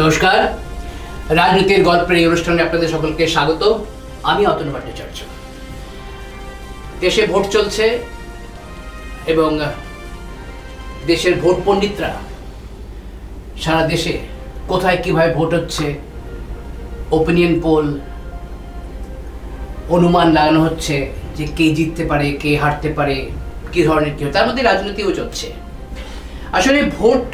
নমস্কার, রাজনীতির গল্পের এই অনুষ্ঠানে আপনাদের সকলকে স্বাগত। আমি অতনু ভট্টাচার্য। দেশে ভোট চলছে এবং দেশের ভোট পণ্ডিতরা সারা দেশে কোথায় কিভাবে ভোট হচ্ছে, ওপিনিয়ন পোল, অনুমান লাগানো হচ্ছে যে কে জিততে পারে, কে হারতে পারে, কী ধরনের কী, তার মধ্যে রাজনীতিও চলছে। আসলে ভোট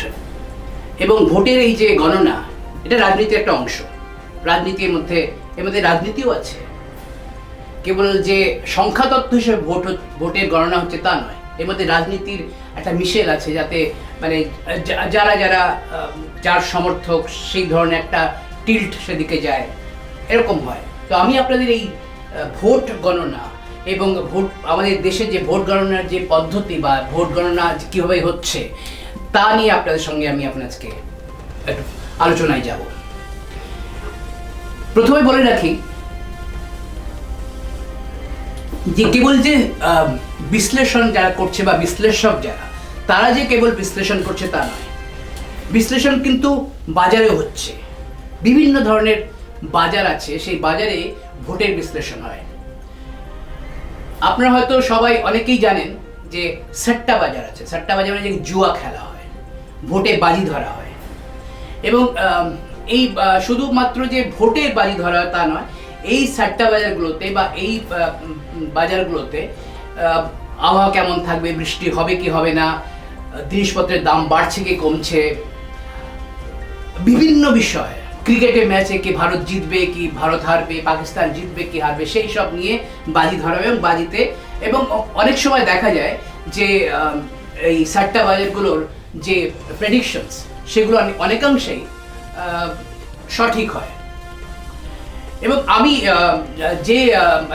এবং ভোটের এই যে গণনা, এটা রাজনীতির একটা অংশ। রাজনীতির মধ্যে এর মধ্যে রাজনীতিও আছে। কেবল যে সংখ্যাতত্ত্ব হিসেবে ভোটের গণনা হচ্ছে তা নয়, এর মধ্যে রাজনীতির একটা মিশেল আছে, যাতে মানে যার সমর্থক সেই ধরনের একটা টিল্ট সেদিকে যায়, এরকম হয়। তো আমি আপনাদের এই ভোট গণনা এবং আমাদের দেশে যে ভোট গণনার যে পদ্ধতি বা ভোট গণনা কীভাবে হচ্ছে তা নিয়ে আপনাদের সঙ্গে আমি আজকে একটু আলোচনায় যাব। প্রথমে বলে রাখি যে কেবল যে বিশ্লেষণ যারা করছে বা বিশ্লেষক যারা, তারা যে কেবল বিশ্লেষণ করছে তা নয়, বিশ্লেষণ কিন্তু বাজারে হচ্ছে। বিভিন্ন ধরনের বাজার আছে, সেই বাজারে ভোটের বিশ্লেষণ হয়। আপনারা হয়তো সবাই অনেকেই জানেন যে সাট্টা বাজার আছে। সাট্টা বাজারে যে জুয়া খেলা হয়, ভোটে বাজি ধরা হয়, এবং এই শুধুমাত্র যে ভোটে বাজি ধরা হয় তা নয়, এই সাট্টা বাজারগুলোতে বা এই বাজারগুলোতে আবহাওয়া কেমন থাকবে, বৃষ্টি হবে কি হবে না, জিনিসপত্রের দাম বাড়ছে কি কমছে, বিভিন্ন বিষয়, ক্রিকেটের ম্যাচে কি ভারত জিতবে কি ভারত হারবে, পাকিস্তান জিতবে কি হারবে, সেই সব নিয়ে বাজি ধরা এবং বাজিতে, এবং অনেক সময় দেখা যায় যে এই সাট্টা বাজারগুলোর যে প্রেডিকশনস সেগুলো অনেকাংশেই সঠিক হয়। এবং আমি যে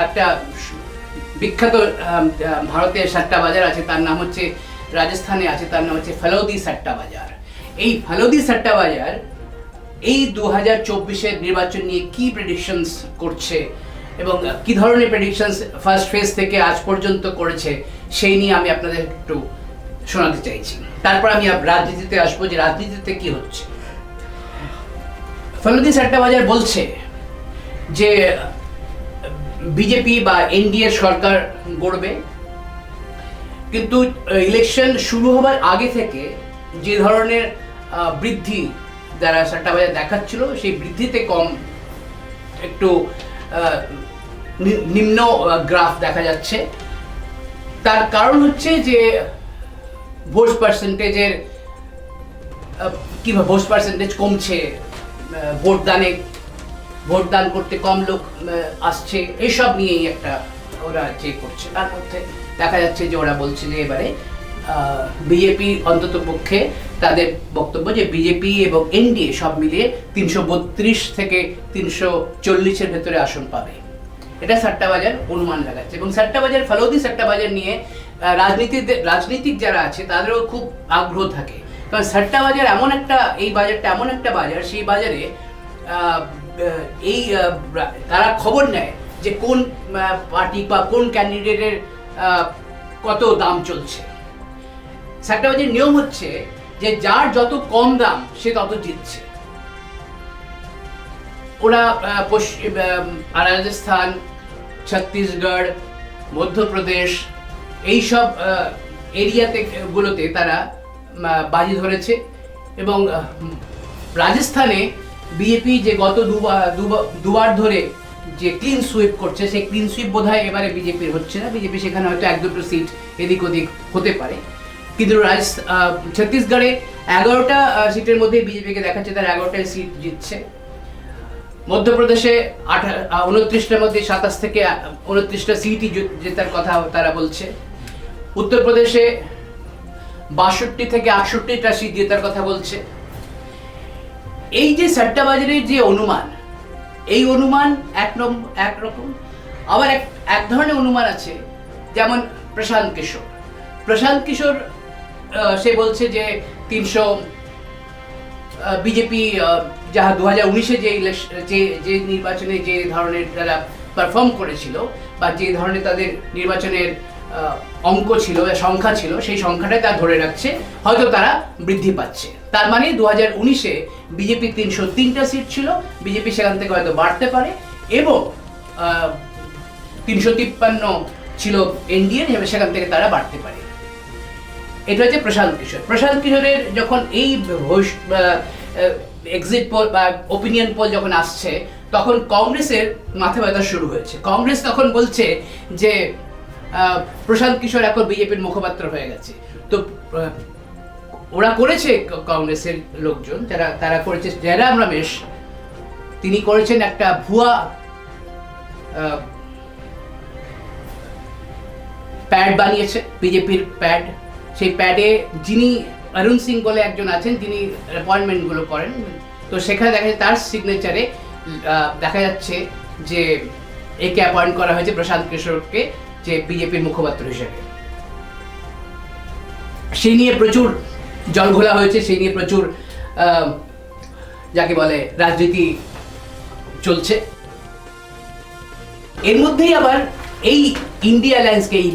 একটা বিখ্যাত ভারতের সাট্টা বাজার আছে, তার নাম হচ্ছে, রাজস্থানে আছে, তার নাম হচ্ছে ফালৌদি সাট্টা বাজার। এই ফালৌদি সাট্টা বাজার এই 2024-এর নির্বাচন নিয়ে কি প্রেডিকশনস করছে এবং কি ধরনের প্রেডিকশনস ফার্স্ট ফেজ থেকে আজ পর্যন্ত করেছে, সেই নিয়ে আমি আপনাদের একটু শোনাতে চাইছি। তারপর আমি রাজনীতিতে আসবো, যে রাজনীতিতে কি হচ্ছে। ফালৌদি সাট্টা বাজার বলছে যে বিজেপি বা এনডিএ সরকার গড়বে, কিন্তু ইলেকশন শুরু হবার আগে থেকে যে ধরনের বৃদ্ধি যারা সাট্টা বাজার দেখাচ্ছিল, সেই বৃদ্ধিতে কম, একটু নিম্ন গ্রাফ দেখা যাচ্ছে। তার কারণ হচ্ছে যে ভোট পার্সেন্টেজ কমছে, ভোটদান করতে কম লোক আসছে, এইসব নিয়েই একটা ওরা চেক করছে। তার মধ্যে দেখা যাচ্ছে যে ওরা বলছে যে এবারে বিজেপি অন্তত পক্ষে তাদের বক্তব্য যে বিজেপি এবং এনডিএ সব মিলিয়ে 332 থেকে 340-এর ভেতরে আসন পাবে। এটা সাট্টা বাজার অনুমান লাগাচ্ছে। এবং সাট্টা বাজার, ফালৌদি সাট্টা বাজার নিয়ে রাজনীতিক যারা আছে তাদেরও খুব আগ্রহ থাকে, কারণ সাট্টা বাজার এমন একটা, এই বাজারটা এমন একটা বাজার, সেই বাজারে তারা খবর নেয় যে কোন পার্টি বা কোন ক্যান্ডিডেটের কত দাম চলছে। সাট্টা বাজারের নিয়ম হচ্ছে যে যার যত কম দাম সে তত জিতছে। ওরা রাজস্থান, ছত্তিশগড়, মধ্যপ্রদেশ, এইসব গুলোতে তারা বাজি ধরেছে। এবং রাজস্থানে বিজেপি যে গত দুবার ধরে যে ক্লিন সুইপ করছে, সেই ক্লিন সুইপ বোধহয় এবারে বিজেপির হচ্ছে না। বিজেপি সেখানে হয়তো 1-2 সিট এদিক ওদিক হতে পারে, কিন্তু ছত্তিশগড়ে 11টা সিটের মধ্যে বিজেপিকে দেখাচ্ছে তার 11টাই সিট জিতছে। মধ্যপ্রদেশে 29টার মধ্যে 27 থেকে 29টা সিটই জেতার কথা তারা বলছে। উত্তরপ্রদেশে 62 থেকে 68টা সিট জেতার কথা বলছে। এই যে সাট্টা বাজারের যে অনুমান, এই অনুমান একরকম, আবার এক ধরনের অনুমান আছে, যেমন প্রশান্ত কিশোর সে বলছে যে 300, বিজেপি যা 2019-এ যে নির্বাচনে যে ধরনের তারা পারফর্ম করেছিল বা যে ধরনের তাদের নির্বাচনের অঙ্ক ছিল, সংখ্যা ছিল, সেই সংখ্যাটাই তারা ধরে রাখছে, হয়তো তারা বৃদ্ধি পাচ্ছে। তার মানে 2019-এ বিজেপি 303টা সিট ছিল, বিজেপি সেখান থেকে হয়তো বাড়তে পারে, এবং 353 ছিল এনডিএ, সেখান থেকে তারা বাড়তে পারে। এটা হচ্ছে প্রশান্ত কিশোর। প্রশান্ত কিশোরের যখন এই এক্সিট পোল বা ওপিনিয়ন পোল যখন আসছে, তখন কংগ্রেসের মাথা ব্যথা শুরু হয়েছে। কংগ্রেস তখন বলছে যে প্রশান্ত কিশোর এখন বিজেপির মুখপাত্র হয়ে গেছে। তো ওরা করেছে, কংগ্রেসের লোকজন তারা করেছে, জয়রাম রমেশ তিনি করেছেন একটা ভুয়া প্যাড বানিয়েছে, বিজেপির প্যাড। সেই প্যাডে যিনি অরুণ সিং বলে একজন আছেন, তিনি অ্যাপয়েন্টমেন্টগুলো করেন, তো সেখানে দেখা যাচ্ছে তার সিগনেচারে দেখা যাচ্ছে যে একে অ্যাপয়েন্ট করা হয়েছে, প্রশান্ত কিশোরকে, যে বিজেপির মুখপাত্র হিসেবে। সেই নিয়ে প্রচুর জলঘোলা হয়েছে, সেই নিয়ে প্রচুর যাকে বলে রাজনীতি চলছে। এর মধ্যেই আবার এই ইন্ডিয়া অ্যালায়েন্সকে, এই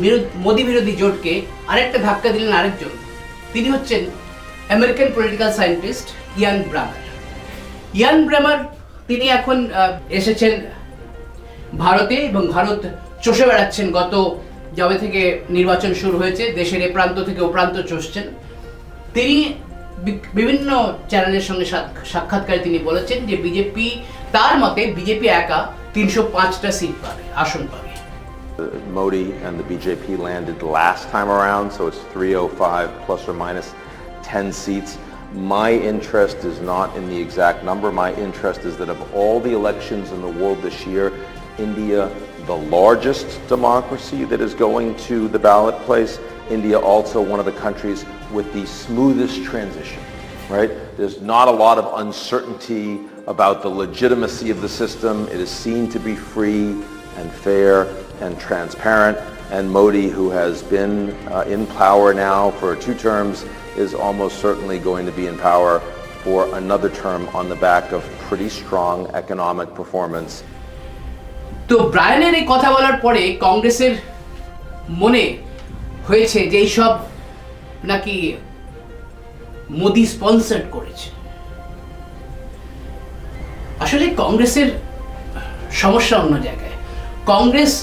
মোদি বিরোধী জোটকে আরেকটা ধাক্কা দিলেন আরেকজন। তিনি হচ্ছেন আমেরিকান পলিটিক্যাল সায়েন্টিস্ট ইয়ান ব্রামার। ইয়ান ব্রামার তিনি এখন এসেছেন ভারতে, এবং ভারত চষে বেড়াচ্ছেন। গত যবে থেকে নির্বাচন শুরু হয়েছে, দেশের এ প্রান্ত থেকে ও প্রান্ত চষছেন। তিনি বিভিন্ন চ্যানেলের সঙ্গে সাক্ষাৎকারে তিনি বলেছেন যে বিজেপি, তার মতে বিজেপি একা 305টা সিট পাবে, আসন পাবে। Modi and the BJP landed last time around, so it's 305 plus or minus 10 seats. My interest is not in the exact number. My interest is that of all the elections in the world this year, India, the largest democracy that is going to the ballot place, India also one of the countries with the smoothest transition, right? There's not a lot of uncertainty about the legitimacy of the system. It is seen to be free and fair and transparent, and Modi, who has been in power now for 2 terms, is almost certainly going to be in power for another term on the back of pretty strong economic performance. তো ব্রায়ানের এই কথা বলার পরে কংগ্রেসের মনে হয়েছে যে এই সব নাকি মোদি স্পন্সর্ড করেছে। আসলে কংগ্রেসের সমস্যা অন্য জায়গায়। কংগ্রেস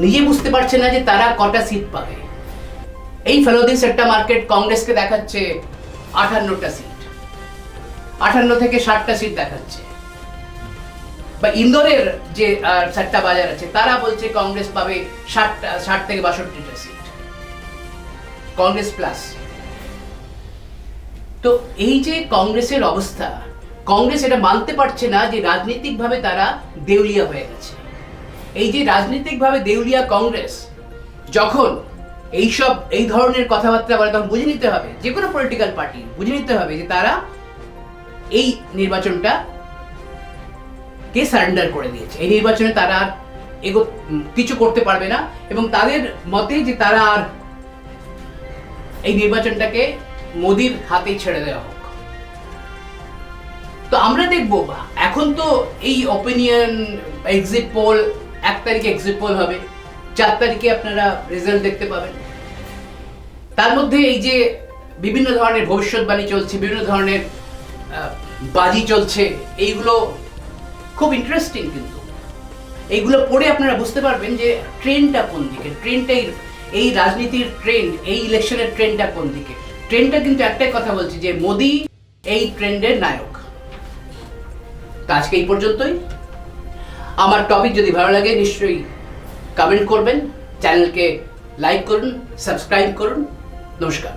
নিজে বুঝতে পারছে না যে তারা কটা সিট পাবে। এই ফেলোদি সেট্টা মার্কেট কংগ্রেসকে দেখাচ্ছে 58টা সিট, 58 থেকে 60টা সিট দেখাচ্ছে। বা ইন্দোরের যে সেট্টা বাজার আছে, তারা বলছে কংগ্রেস পাবে 60 থেকে 62টা সিট, কংগ্রেস প্লাস। তো এই যে কংগ্রেসের অবস্থা, কংগ্রেস এটা মানতে পারছে না যে রাজনৈতিকভাবে তারা দেউলিয়া হয়ে গেছে। এই যে রাজনৈতিকভাবে দেউলিয়া কংগ্রেস, যখন এই ধরনের কথাবার্তা বলে, তখন বুঝে নিতে হবে, যে কোনো পলিটিক্যাল পার্টি বুঝে নিতে হবে যে তারা এই নির্বাচনটা কে সারেন্ডার করে দিয়েছে। এই নির্বাচনে তারা আর কিছু করতে পারবে না, এবং তাদের মতে যে তারা আর এই নির্বাচনটাকে মোদির হাতেই ছেড়ে দেওয়া হোক। তো আমরা দেখবো, এখন তো এই ওপিনিয়ন এক্সিট পোল, 1 তারিখে এক্সিট পোল হবে, 4 তারিখে আপনারা রেজাল্ট দেখতে পাবেন। তার মধ্যে এই যে বিভিন্ন ধরনের ভবিষ্যৎবাণী চলছে, বিভিন্ন ধরনের বাজি চলছে, এইগুলো খুব ইন্টারেস্টিং। কিন্তু এইগুলো পড়ে আপনারা বুঝতে পারবেন যে ট্রেন্ডটা কোন দিকে, ট্রেন্ডটাই এই রাজনীতির ট্রেন্ড, এই ইলেকশনের ট্রেন্ডটা কোন দিকে। ট্রেন্ডটা কিন্তু একটাই কথা বলছে যে মোদি এই ট্রেন্ডের নায়ক। তো আজকে এই পর্যন্তই। আমার টপিক যদি ভালো লাগে নিশ্চয়ই কমেন্ট করবেন, চ্যানেলকে লাইক করুন, সাবস্ক্রাইব করুন। নমস্কার।